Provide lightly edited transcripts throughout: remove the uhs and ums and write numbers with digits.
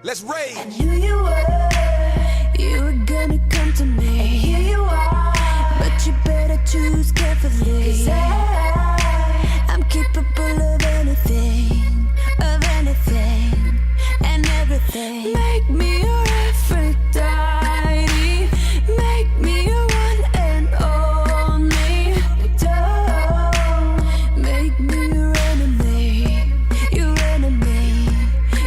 Let's rage. I knew you were gonna come to me. And here you are, but you better choose carefully. 'Cause I'm capable of anything, and everything. Make me your Aphrodite, make me your one and only. Don't make me your enemy, your enemy,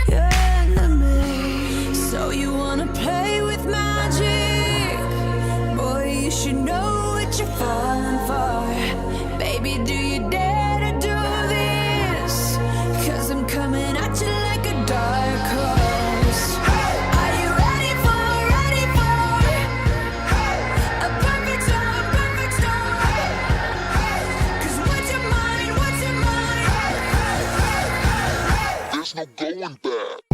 your enemy. So you wanna play with magic? Boy, you should know what you're falling for. Baby, do you dare to do this? 'Cause I'm coming at you like a dark horse. Are you ready for a perfect storm, perfect storm? 'Cause what's your mind, what's your mind? There's no going back.